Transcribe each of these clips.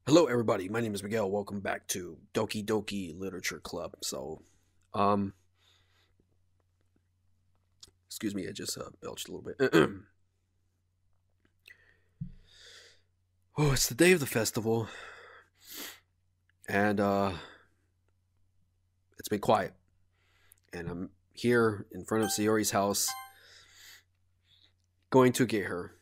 Hello, everybody. My name is Miguel. Welcome back to Doki Doki Literature Club. Um, excuse me, I just belched a little bit. Oh, it's the day of the festival, and it's been quiet. And I'm here in front of Sayori's house, going to get her.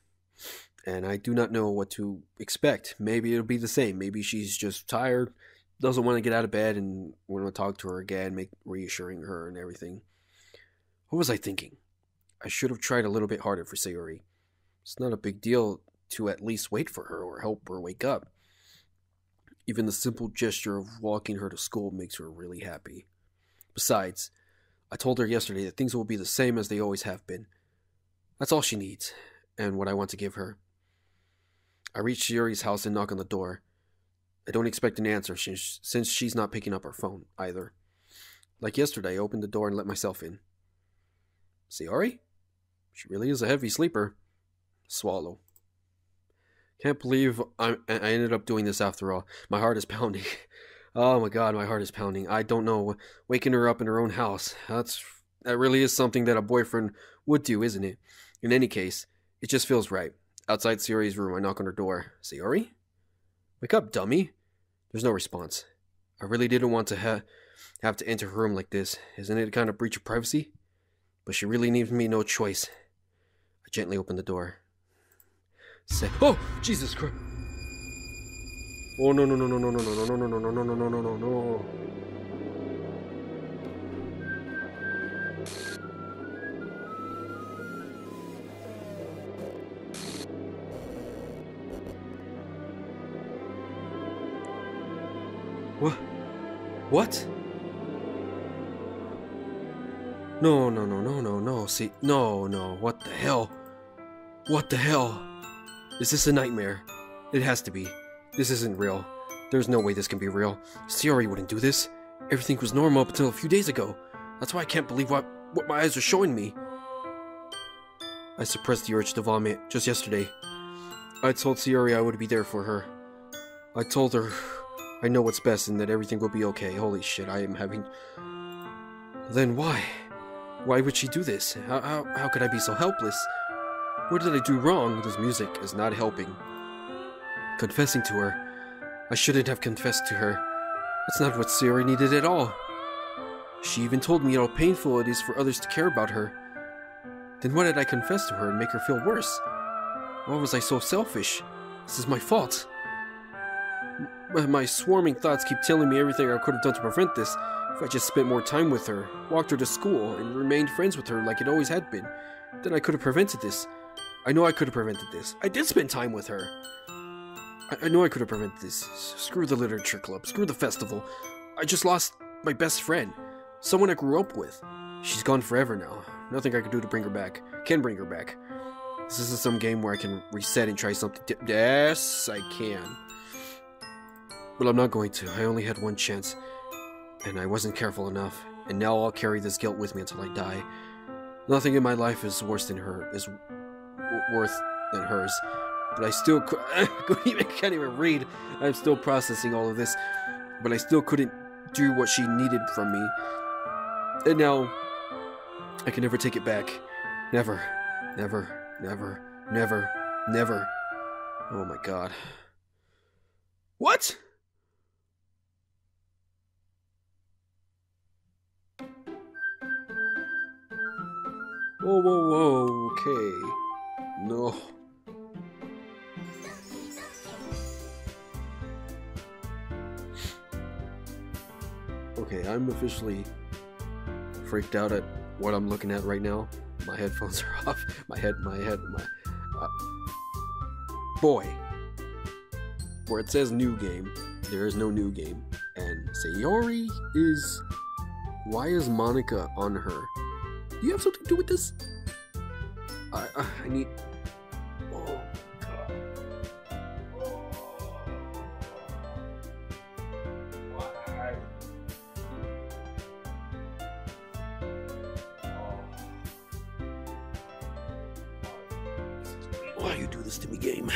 And I do not know what to expect. Maybe it'll be the same. Maybe she's just tired, doesn't want to get out of bed, and want to talk to her again, make reassuring her and everything. What was I thinking? I should have tried a little bit harder for Sayori. It's not a big deal to at least wait for her or help her wake up. Even the simple gesture of walking her to school makes her really happy. Besides, I told her yesterday that things will be the same as they always have been. That's all she needs, and what I want to give her. I reach Sayori's house and knock on the door. I don't expect an answer since she's not picking up her phone either. Like yesterday, I opened the door and let myself in. Sayori? She really is a heavy sleeper. Swallow. Can't believe I ended up doing this after all. My heart is pounding. Oh my god, my heart is pounding. I don't know. Waking her up in her own house. That really is something that a boyfriend would do, isn't it? In any case, it just feels right. Outside Sayori's room, I knock on her door. Sayori? Wake up, dummy. There's no response. I really didn't want to have to enter her room like this. Isn't it a kind of breach of privacy? But she really leaves me no choice. I gently open the door. Oh, Jesus Christ. Oh, no, no, no, no, no, no, no, no, no, no, no, no, no, no, no, no. What? No, no, no, no, no, no. See, no, no. What the hell? What the hell? Is this a nightmare? It has to be. This isn't real. There's no way this can be real. Sayori wouldn't do this. Everything was normal up until a few days ago. That's why I can't believe what my eyes are showing me. I suppressed the urge to vomit just yesterday. I told Sayori I would be there for her. I told her I know what's best and that everything will be okay. Holy shit, I am having... Then why? Why would she do this? How could I be so helpless? What did I do wrong? This music is not helping. Confessing to her. I shouldn't have confessed to her. That's not what Sayori needed at all. She even told me how painful it is for others to care about her. Then why did I confess to her and make her feel worse? Why was I so selfish? This is my fault. My swarming thoughts keep telling me everything I could have done to prevent this. If I just spent more time with her, walked her to school, and remained friends with her like it always had been, then I could have prevented this. I know I could have prevented this. I did spend time with her. I know I could have prevented this. Screw the literature club. Screw the festival. I just lost my best friend. Someone I grew up with. She's gone forever now. Nothing I can do to bring her back. Can bring her back. This isn't some game where I can reset and try something Yes, I can. But I'm not going to. I only had one chance. And I wasn't careful enough. And now I'll carry this guilt with me until I die. Nothing in my life is worse than worth than hers. But I still can't even read. I'm still processing all of this. But I still couldn't do what she needed from me. And now I can never take it back. Never. Never. Never. Never. Never. Oh my god. What? Whoa, whoa, whoa, okay. No. Okay, I'm officially freaked out at what I'm looking at right now. My headphones are off. Boy. Where it says new game, there is no new game. And Sayori is... Why is Monica on her? Do you have something to do with this? I need... Oh, God. Why? Why you do this to me, game?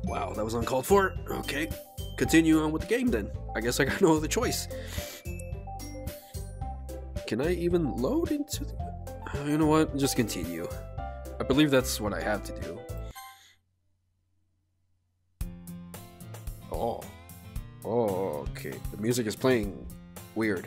Wow. Well, that was uncalled for. Okay, continue on with the game then. I guess I got no other choice. Can I even load into the... you know what? Just continue. I believe that's what I have to do. Oh. Oh, okay. The music is playing weird.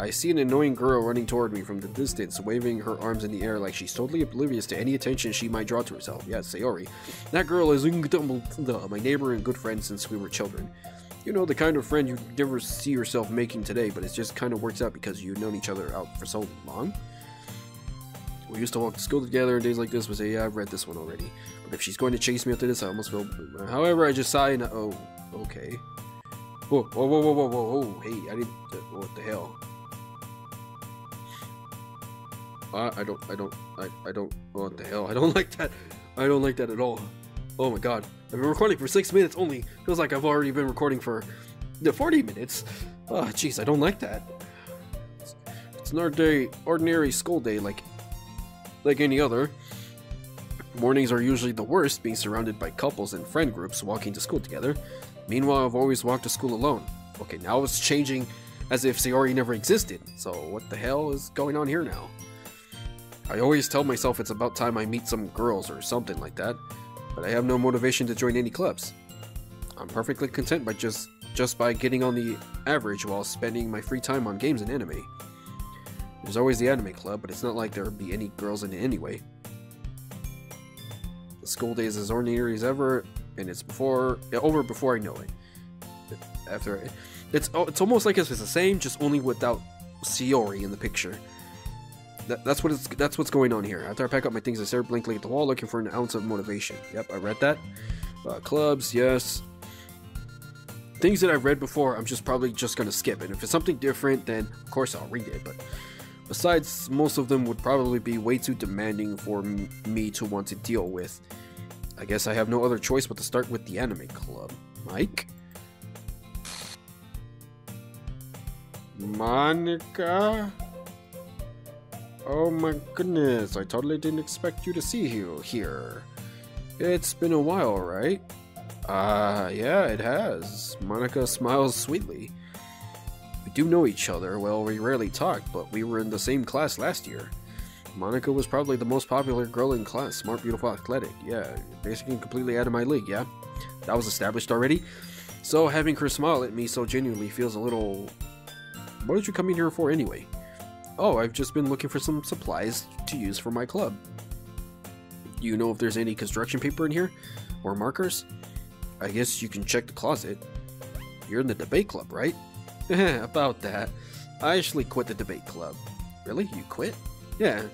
I see an annoying girl running toward me from the distance, waving her arms in the air like she's totally oblivious to any attention she might draw to herself. Yeah, Sayori. That girl is my neighbor and good friend since we were children. You know, the kind of friend you never see yourself making today, but it just kind of works out because you've known each other out for so long. We used to walk to school together on days like this, but say, yeah, I've read this one already. But if she's going to chase me after this, I almost feel... However, I just sigh and... Oh, okay. Whoa, whoa, whoa, whoa, whoa, whoa, hey, I didn't... what the hell? I don't... What the hell? I don't like that. I don't like that at all. Oh my god. I've been recording for 6 minutes only. Feels like I've already been recording for 40 minutes. Oh, jeez, I don't like that. It's an ordinary school day like any other. Mornings are usually the worst, being surrounded by couples and friend groups walking to school together. Meanwhile, I've always walked to school alone. Okay, now it's changing as if Sayori never existed. So what the hell is going on here now? I always tell myself it's about time I meet some girls or something like that, but I have no motivation to join any clubs. I'm perfectly content by just by getting on the average while spending my free time on games and anime. There's always the anime club, but it's not like there would be any girls in it anyway. The school day is as ordinary as ever, and it's over before I know it. It's almost like it's the same, just only without Sayori in the picture. That's what's going on here. After I pack up my things, I stare blankly at the wall, looking for an ounce of motivation. Yep, I read that. Clubs, yes. Things that I've read before, I'm probably just gonna skip. And if it's something different, then of course I'll read it. But besides, most of them would probably be way too demanding for me to want to deal with. I guess I have no other choice but to start with the anime club. Mike? Monica? Oh my goodness, I totally didn't expect you to see you here. It's been a while, right? Yeah, it has. Monica smiles sweetly. We do know each other. Well, we rarely talk, but we were in the same class last year. Monica was probably the most popular girl in class. Smart, beautiful, athletic. Yeah, basically completely out of my league, yeah? That was established already. So having her smile at me so genuinely feels a little... What did you come in here for anyway? Oh, I've just been looking for some supplies to use for my club. Do you know if there's any construction paper in here? Or markers? I guess you can check the closet. You're in the debate club, right? About that. I actually quit the debate club. Really? You quit? Yeah.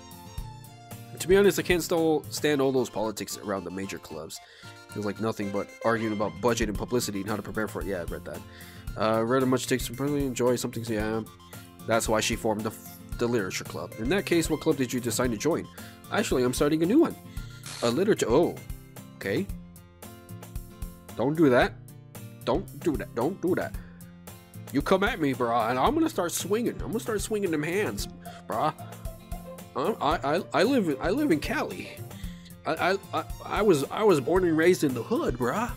To be honest, I can't stand all those politics around the major clubs. Feels like nothing but arguing about budget and publicity and how to prepare for it. Yeah, I read that. Read how much it takes to really enjoy something. So yeah, that's why she formed the literature club. In that case, what club did you decide to join? Actually, I'm starting a new one. A literature... Oh, okay. Don't do that. Don't do that. Don't do that. You come at me, brah, and I'm gonna start swinging. I'm gonna start swinging them hands, brah. I live in Cali. I was born and raised in the hood, brah.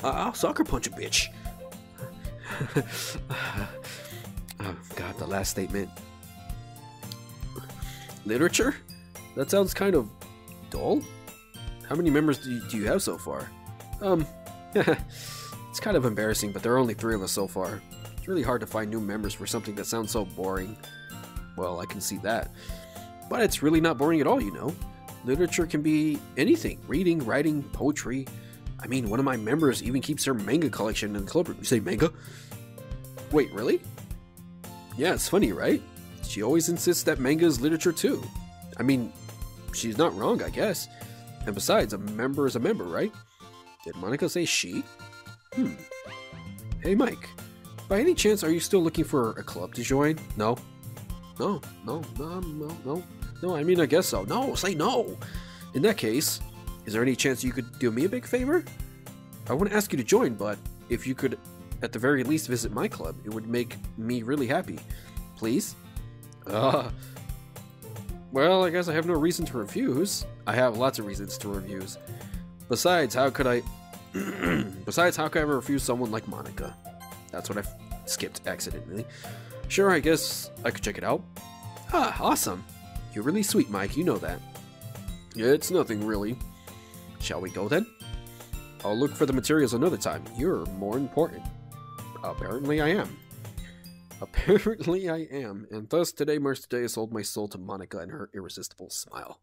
I'll sucker punch a bitch. Oh god, the last statement. Literature? That sounds kind of dull. How many members do you have so far? It's kind of embarrassing, but there are only 3 of us so far. It's really hard to find new members for something that sounds so boring. Well, I can see that. But it's really not boring at all, you know. Literature can be anything. Reading, writing, poetry. I mean, one of my members even keeps her manga collection in the club room. You say manga? Wait, really? Yeah, it's funny, right? She always insists that manga is literature too. I mean, she's not wrong, I guess. And besides, a member is a member, right? Did Monica say she? Hey, Mike. By any chance, are you still looking for a club to join? No. No, I mean, I guess so. No, say no. In that case, is there any chance you could do me a big favor? I wouldn't ask you to join, but if you could, at the very least, visit my club, it would make me really happy. Please? Well, I guess I have no reason to refuse. I have lots of reasons to refuse. Besides, how could I Besides, how could I ever refuse someone like Monica? That's what I skipped accidentally. Sure, I guess I could check it out. Ah, awesome. You're really sweet, Mike, you know that. It's nothing, really. Shall we go then? I'll look for the materials another time. You're more important. Apparently I am. Apparently I am. And thus, today marks the day I sold my soul to Monica and her irresistible smile.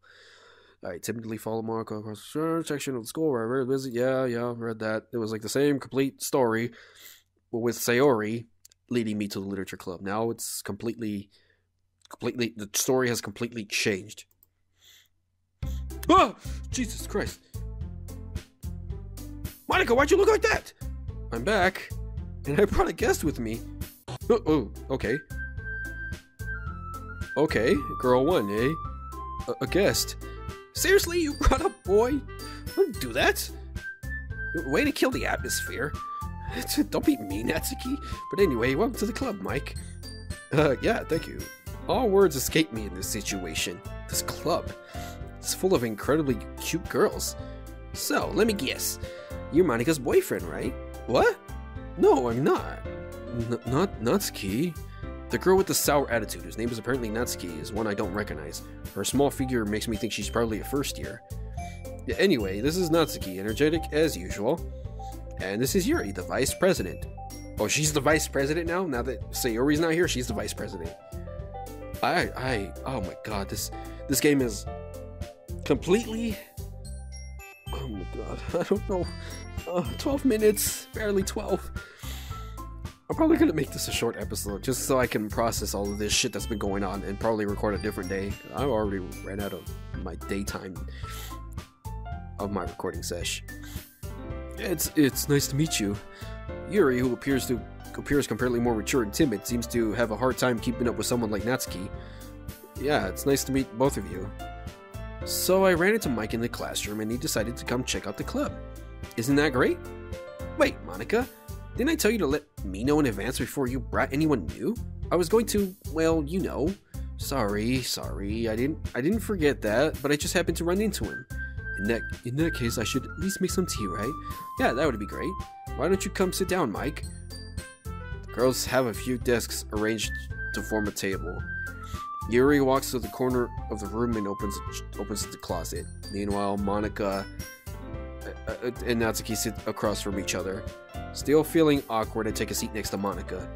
I timidly followed Monica across the section of the school where I read visit. Yeah, read that. It was like the same complete story, but with Sayori leading me to the literature club. Now it's completely, the story has completely changed. Oh, Jesus Christ. Monica, why'd you look like that? I'm back, and I brought a guest with me. Oh, okay. Okay, girl one, eh? A guest. Seriously, you brought a boy? Don't do that. Way to kill the atmosphere. Don't be mean, Natsuki. But anyway, welcome to the club, Mike. Yeah, thank you. All words escape me in this situation. This club. It's full of incredibly cute girls. So, let me guess. You're Monica's boyfriend, right? What? No, I'm not. Not Natsuki. The girl with the sour attitude, whose name is apparently Natsuki, is one I don't recognize. Her small figure makes me think she's probably a first year. Yeah, anyway, this is Natsuki, energetic as usual. And this is Yuri, the vice president. Oh, she's the vice president now? Now that Sayori's not here, she's the vice president. Oh my god, this game is completely... Oh my god, I don't know. 12 minutes, barely 12. I'm probably gonna make this a short episode just so I can process all of this shit that's been going on and probably record a different day. I already ran out of my daytime of my recording sesh. It's nice to meet you. Yuri, who appears comparatively more mature and timid, seems to have a hard time keeping up with someone like Natsuki. Yeah, it's nice to meet both of you. So I ran into Mike in the classroom and he decided to come check out the club. Isn't that great? Wait, Monica, didn't I tell you to let me know in advance before you brought anyone new? I was going to, well, you know. Sorry, I didn't forget that, but I just happened to run into him. In that case, I should at least make some tea, right? Yeah, that would be great. Why don't you come sit down, Mike? The girls have a few desks arranged to form a table. Yuri walks to the corner of the room and opens the closet. Meanwhile, Monica and Natsuki sit across from each other. Still feeling awkward, I take a seat next to Monica.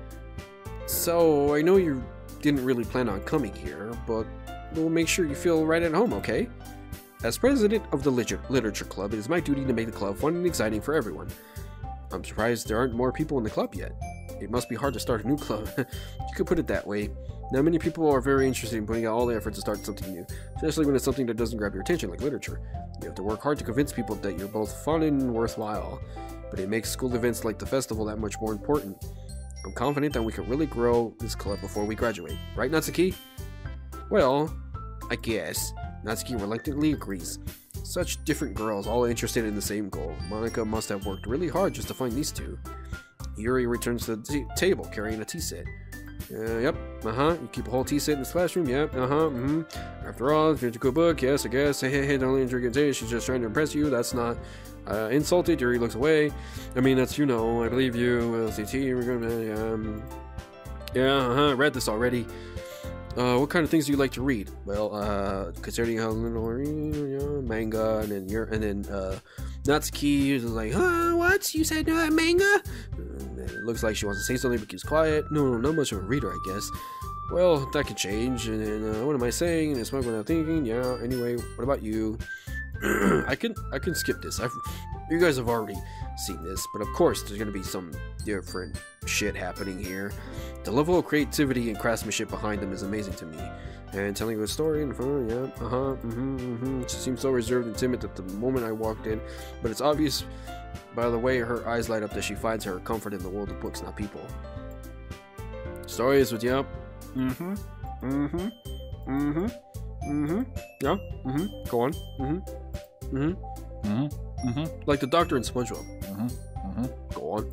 So, I know you didn't really plan on coming here, but we'll make sure you feel right at home, okay? As president of the literature club, it is my duty to make the club fun and exciting for everyone. I'm surprised there aren't more people in the club yet. It must be hard to start a new club. You could put it that way. Now, many people are very interested in putting out all the effort to start something new, especially when it's something that doesn't grab your attention, like literature. You have to work hard to convince people that you're both fun and worthwhile, but it makes school events like the festival that much more important. I'm confident that we can really grow this club before we graduate. Right, Natsuki? Well, I guess. Natsuki reluctantly agrees. Such different girls, all interested in the same goal. Monica must have worked really hard just to find these two. Yuri returns to the table, carrying a tea set. Yep, you keep a whole tea set in this classroom, yep, After all, if it's a good book, yes, I guess. Hey, don't let her say she's just trying to impress you, that's not insulted. Yuri looks away. I mean, that's, you know, I believe you, LCT, we're gonna, I read this already. What kind of things do you like to read? Well, considering how little manga, and then Natsuki is like, what? You said manga? It looks like she wants to say something but keeps quiet. No, not much of a reader, I guess. Well, that can change. And then, what am I saying? And it's what I'm thinking. Yeah. Anyway, what about you? I can skip this. You guys have already seen this, but of course, there's gonna be some different shit happening here. The level of creativity and craftsmanship behind them is amazing to me. And telling you a story in front, yeah, She seems so reserved and timid at the moment I walked in, but it's obvious by the way her eyes light up that she finds her comfort in the world of books, not people. Stories with, yeah, yeah, go on, like the doctor in SpongeBob. Go on.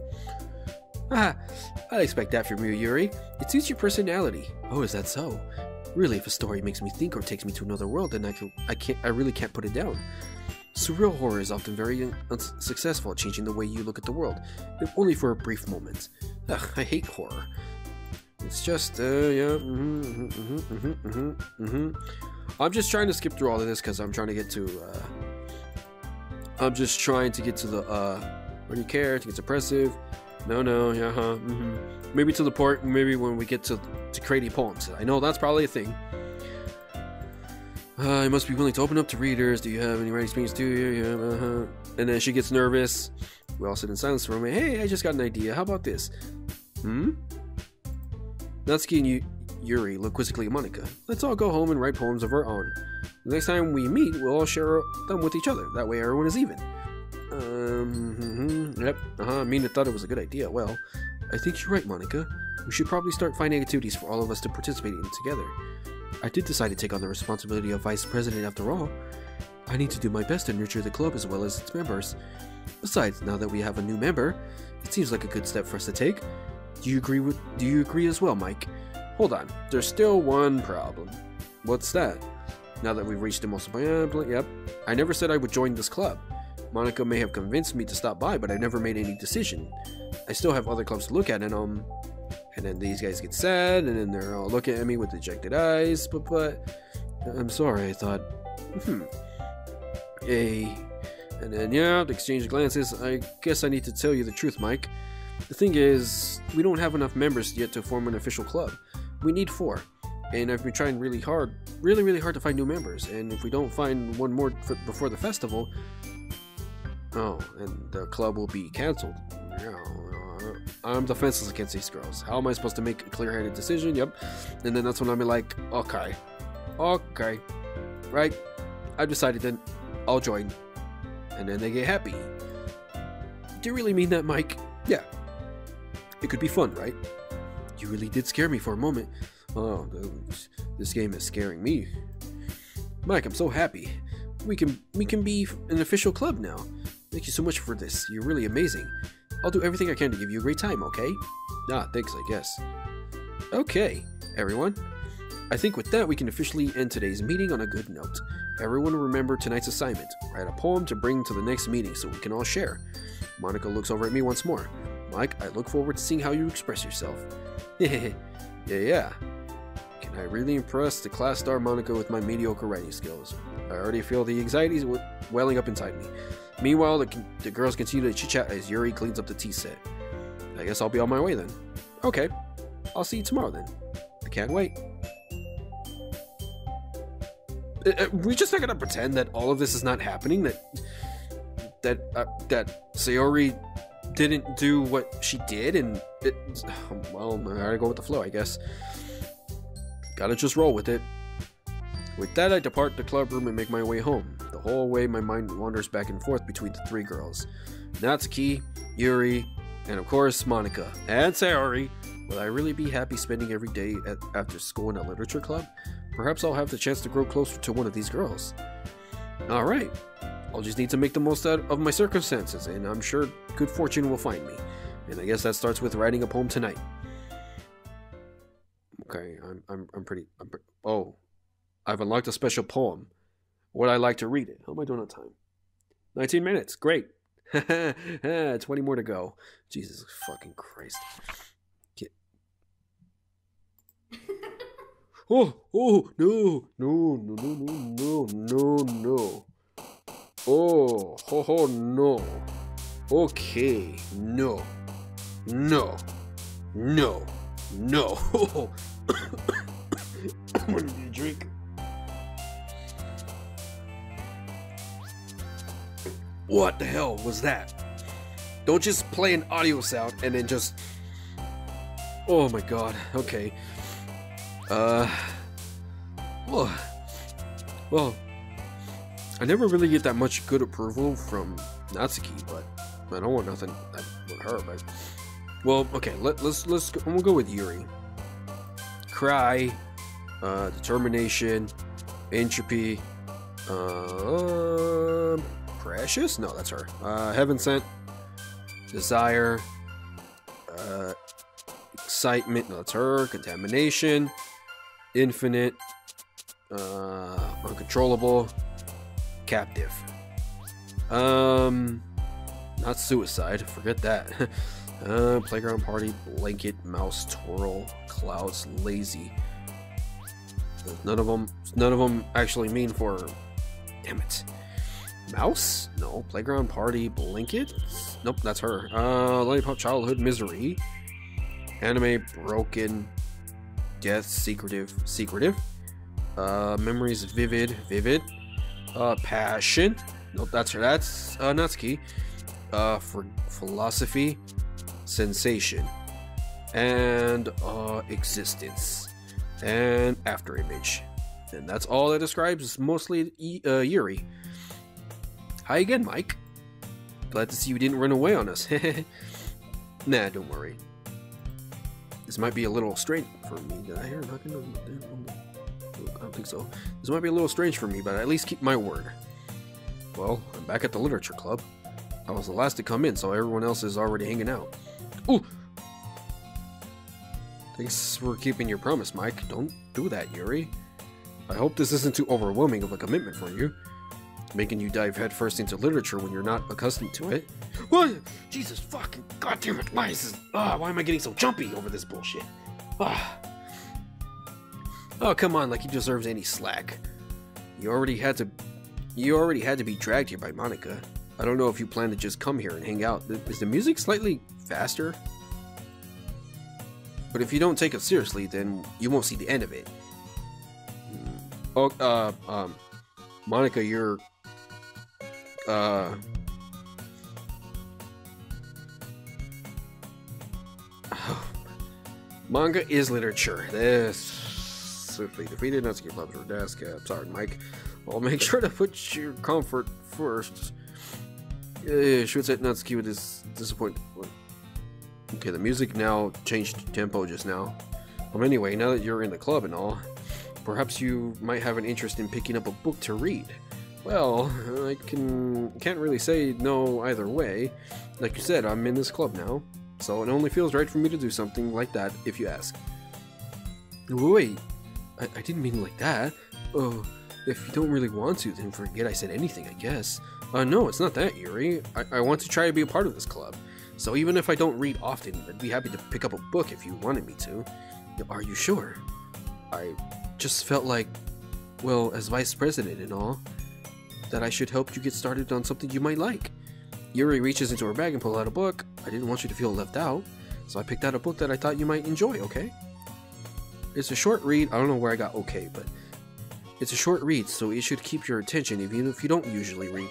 I'd expect that from you, Yuri. It suits your personality. Oh, is that so? Really, if a story makes me think or takes me to another world, then I really can't put it down. Surreal horror is often very unsuccessful at changing the way you look at the world, if only for a brief moment. Ugh, I hate horror. It's just, yeah, I'm just trying to skip through all of this because I'm trying to get to, I'm just trying to get to the, what do you care? I think it's oppressive. No, yeah, Maybe to the part, maybe when we get to creating poems. I know that's probably a thing. You must be willing to open up to readers. Do you have any writing experience too? Yeah, And then she gets nervous. We all sit in silence for a moment. Hey, I just got an idea. How about this? Natsuki and Yuri look quizzically at Monika. Let's all go home and write poems of our own. The next time we meet, we'll all share them with each other. That way everyone is even. Yep. Mina thought it was a good idea. Well, I think you're right, Monika. We should probably start finding activities for all of us to participate in together. I did decide to take on the responsibility of vice president after all. I need to do my best to nurture the club as well as its members. Besides, now that we have a new member, it seems like a good step for us to take. Do you agree as well, Mike? Hold on, there's still one problem. What's that? Now that we've reached the most yep. I never said I would join this club. Monika may have convinced me to stop by, but I never made any decision. I still have other clubs to look at, and then these guys get sad, and then they're all looking at me with dejected eyes, but, I'm sorry, I thought, hey, and then, yeah, exchange glances. I guess I need to tell you the truth, Mike. The thing is, we don't have enough members yet to form an official club. We need 4, and I've been trying really hard to find new members, and if we don't find one more before the festival, and the club will be cancelled. I'm defenseless against these girls. How am I supposed to make a clear-headed decision? Yep. And then that's when I'm like, okay, right, I've decided, then I'll join. And then they get happy. Do you really mean that, Mike? Yeah. It could be fun, right? You really did scare me for a moment. Oh, this game is scaring me. Mike, I'm so happy. We can be an official club now. Thank you so much for this. You're really amazing. I'll do everything I can to give you a great time, okay? Thanks, I guess. Okay, everyone. I think with that, we can officially end today's meeting on a good note. Everyone remember tonight's assignment. Write a poem to bring to the next meeting so we can all share. Monika looks over at me once more. Mike, I look forward to seeing how you express yourself. Yeah. Can I really impress the class star Monika with my mediocre writing skills? I already feel the anxieties welling up inside me. Meanwhile, the girls continue to chit-chat as Yuri cleans up the tea set. I guess I'll be on my way then. Okay, I'll see you tomorrow then. I can't wait. We're just not gonna pretend that all of this is not happening. That Sayori didn't do what she did, and well, I gotta go with the flow, I guess. Gotta just roll with it. With that, I depart the club room and make my way home. The whole way, my mind wanders back and forth between the 3 girls. Natsuki, Yuri, and of course, Monika. And Sayori. Will I really be happy spending every day after school in a literature club? Perhaps I'll have the chance to grow closer to one of these girls. Alright. I'll just need to make the most out of my circumstances, and I'm sure good fortune will find me. And I guess that starts with writing a poem tonight. Okay, oh. I've unlocked a special poem. Would I like to read it? How am I doing on time? 19 minutes. Great. 20 more to go. Jesus fucking Christ. Oh, no. Oh, no. Okay, no. I'm gonna need a drink. What the hell was that? Don't just play an audio sound and then just... Oh my god, okay. Well, I never really get that much good approval from Natsuki, but I don't want nothing with her, but... Well, okay, we'll go with Yuri. Cry, determination, entropy, precious? No, that's her. Heaven sent, desire, excitement, no, that's her. Contamination, infinite, uncontrollable, captive. Not suicide. Forget that. Playground party, blanket, mouse, twirl, clouds, lazy. None of them actually mean for... Damn it. Mouse? No. Playground party, blanket? Nope, that's her. Lollipop, childhood, misery. Anime, broken. Death, secretive. Memories, vivid. Passion. Nope, that's her. That's Natsuki. For philosophy, sensation, and existence, and after image. And that's all that describes mostly Yuri. Hi again, Mike. Glad to see you didn't run away on us. Nah, don't worry. This might be a little strange for me. Did I hear a knocking on the... I don't think so. This might be a little strange for me, but I at least keep my word. Well, I'm back at the literature club. I was the last to come in, so everyone else is already hanging out. Ooh! Thanks for keeping your promise, Mike. Don't do that, Yuri. I hope this isn't too overwhelming of a commitment for you. Making you dive headfirst into literature when you're not accustomed to it. What? Jesus fucking goddamn it! Why am I getting so jumpy over this bullshit? Oh, come on, like he deserves any slack. You already had to be dragged here by Monica. I don't know if you plan to just come here and hang out. Is the music slightly faster? But if you don't take it seriously, then you won't see the end of it. Oh, Monica, you're... Manga is literature. This swiftly defeated. Natsuki loves her desk. Sorry, Mike. I'll make sure to put your comfort first. Shoots at Natsuki with his disappointment. Okay, the music now changed tempo just now. Anyway, now that you're in the club and all, perhaps you might have an interest in picking up a book to read. Well, I can't really say no either way. Like you said, I'm in this club now, so it only feels right for me to do something like that if you ask. Wait, I didn't mean like that. Oh, if you don't really want to, then forget I said anything, I guess. No, it's not that, Yuri. I want to try to be a part of this club. So even if I don't read often, I'd be happy to pick up a book if you wanted me to. Are you sure? I just felt like, well, as vice president and all, that I should help you get started on something you might like. Yuri reaches into her bag and pulls out a book. I didn't want you to feel left out, so I picked out a book that I thought you might enjoy, okay? It's a short read. I don't know where I got okay, but it's a short read, so it should keep your attention even if you don't usually read.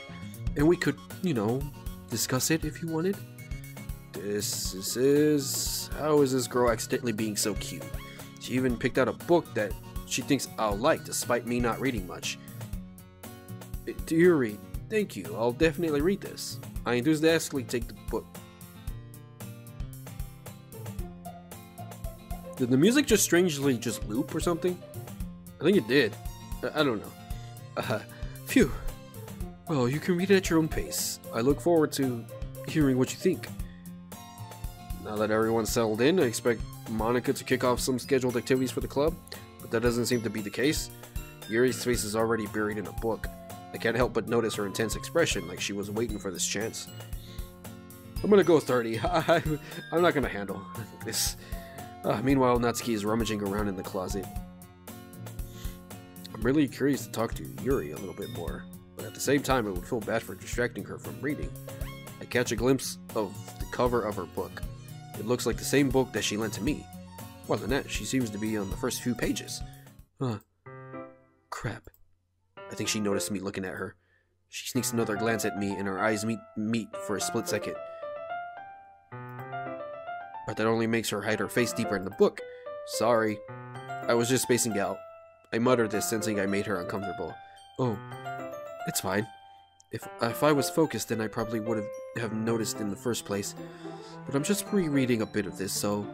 And we could, you know, discuss it if you wanted. This is... How is this girl accidentally being so cute? She even picked out a book that she thinks I'll like, despite me not reading much. Do you read? Thank you, I'll definitely read this. I enthusiastically take the book. Did the music just strangely just loop or something? I think it did. I don't know. Phew. Well, you can read it at your own pace. I look forward to hearing what you think. Now that everyone's settled in, I expect Monica to kick off some scheduled activities for the club, but that doesn't seem to be the case. Yuri's face is already buried in a book. I can't help but notice her intense expression, like she was waiting for this chance. I'm gonna go 30. I'm not gonna handle this. Meanwhile, Natsuki is rummaging around in the closet. I'm really curious to talk to Yuri a little bit more, but at the same time, it would feel bad for distracting her from reading. I catch a glimpse of the cover of her book. It looks like the same book that she lent to me. More than that, she seems to be on the first few pages. Crap. I think she noticed me looking at her. She sneaks another glance at me and our eyes meet for a split second. But that only makes her hide her face deeper in the book. Sorry. I was just spacing out. I muttered this, sensing I made her uncomfortable. Oh, it's fine. If I was focused, then I probably would have noticed in the first place. But I'm just rereading a bit of this, so...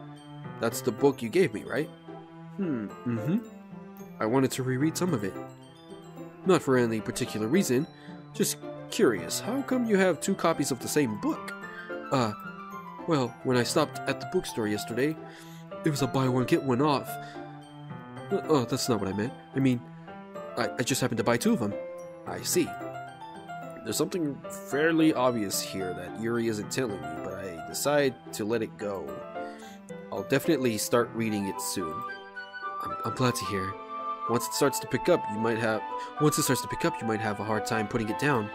That's the book you gave me, right? I wanted to reread some of it. Not for any particular reason. Just curious, how come you have 2 copies of the same book? Well, when I stopped at the bookstore yesterday, it was a buy one get one off. That's not what I meant. I mean, I just happened to buy 2 of them. I see. There's something fairly obvious here that Yuri isn't telling me, but I decide to let it go. I'll definitely start reading it soon. I'm glad to hear. Once it starts to pick up, you might have a hard time putting it down.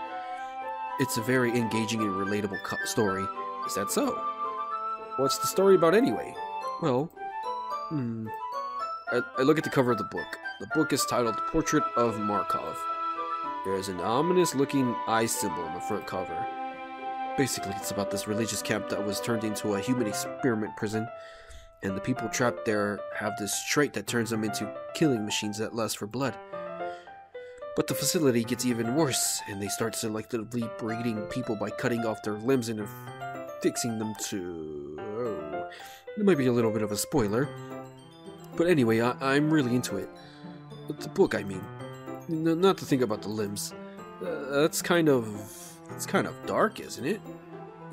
It's a very engaging and relatable story. Is that so? What's the story about anyway? Well, I look at the cover of the book. The book is titled Portrait of Markov. There's an ominous-looking eye symbol on the front cover. Basically, it's about this religious camp that was turned into a human experiment prison, and the people trapped there have this trait that turns them into killing machines that lust for blood. But the facility gets even worse, and they start selectively breeding people by cutting off their limbs and fixing them to... Oh, it might be a little bit of a spoiler. But anyway, I'm really into it. The book, I mean. Not to think about the limbs. It's kind of dark, isn't it?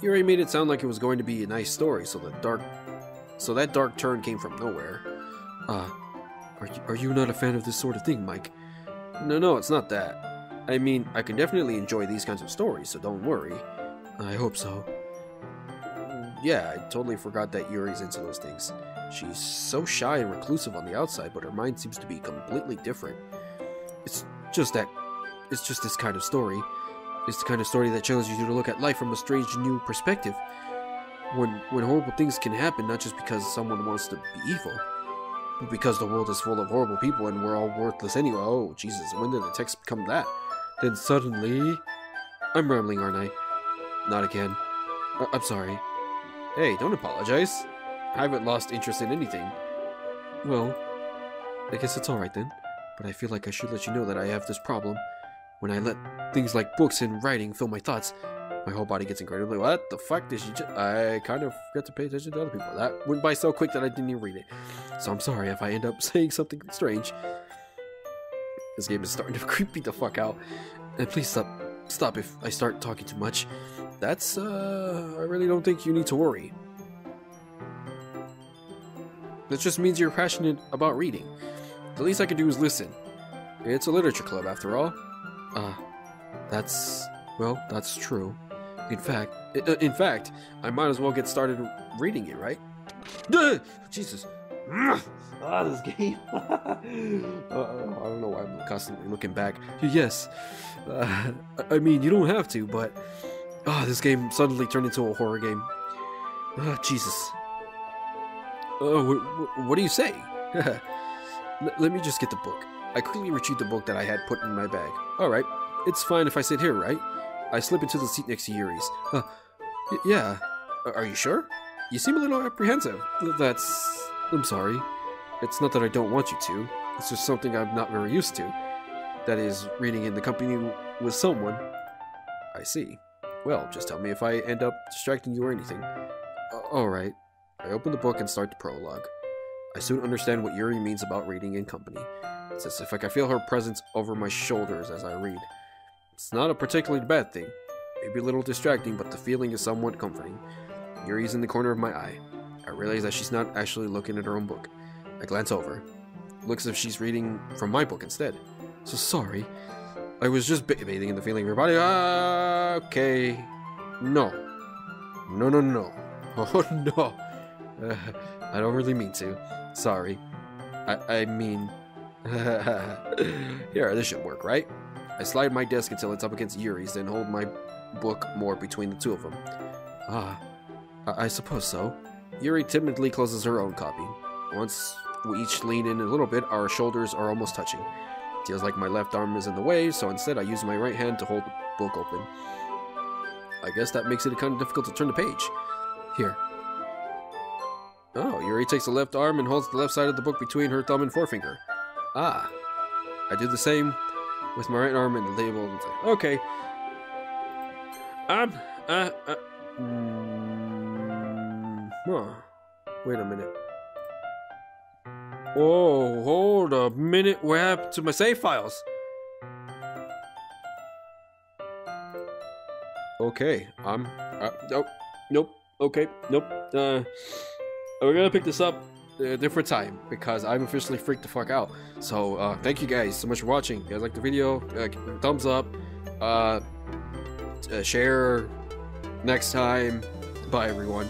You already made it sound like it was going to be a nice story, so that dark turn came from nowhere. Are you not a fan of this sort of thing, Mike? No, it's not that. I mean, I can definitely enjoy these kinds of stories, so don't worry. I hope so. Yeah, I totally forgot that Yuri's into those things. She's so shy and reclusive on the outside, but her mind seems to be completely different. It's just this kind of story. It's the kind of story that challenges you to look at life from a strange new perspective. When horrible things can happen, not just because someone wants to be evil, but because the world is full of horrible people and we're all worthless anyway. Oh, Jesus, when did the text become that? Then suddenly... I'm rambling, aren't I? Not again. I'm sorry. Hey, don't apologize. I haven't lost interest in anything. Well, I guess it's alright then. But I feel like I should let you know that I have this problem. When I let things like books and writing fill my thoughts, my whole body gets incredibly... What the fuck did you just... I kind of forgot to pay attention to other people. That went by so quick that I didn't even read it. So I'm sorry if I end up saying something strange. This game is starting to creep me the fuck out. And please stop if I start talking too much. That's, I really don't think you need to worry. That just means you're passionate about reading. The least I can do is listen. It's a literature club, after all. That's true. In fact, I might as well get started reading it, right? Jesus. This game. I don't know why I'm constantly looking back. Yes. I mean, you don't have to, but... this game suddenly turned into a horror game. Jesus. What do you say? Let me just get the book. I quickly retrieved the book that I had put in my bag. Alright, it's fine if I sit here, right? I slip into the seat next to Yuri's. Yeah. Are you sure? You seem a little apprehensive. I'm sorry. It's not that I don't want you to. It's just something I'm not very used to. That is, reading in the company with someone. I see. Well, just tell me if I end up distracting you or anything. Alright. I open the book and start the prologue. I soon understand what Yuri means about reading in company. It's as if I can feel her presence over my shoulders as I read. It's not a particularly bad thing. Maybe a little distracting, but the feeling is somewhat comforting. Yuri's in the corner of my eye. I realize that she's not actually looking at her own book. I glance over. It looks as if she's reading from my book instead. So sorry. I was just bathing in the feeling of your body. Okay. No. No. Oh, no. I don't really mean to. Sorry. I mean... Here, this should work, right? I slide my desk until it's up against Yuri's, then hold my book more between the two of them. I suppose so. Yuri timidly closes her own copy. Once we each lean in a little bit, our shoulders are almost touching. It feels like my left arm is in the way, so instead I use my right hand to hold the book open. I guess that makes it kind of difficult to turn the page. Here. Oh, Yuri takes the left arm and holds the left side of the book between her thumb and forefinger. I do the same with my right arm and the label. Okay. Wait a minute. Oh, hold a minute. What happened to my save files? Okay. Nope. Okay. Nope. We're gonna pick this up a different time because I'm officially freaked the fuck out. So, thank you guys so much for watching. If you guys like the video, thumbs up. share next time. Bye, everyone.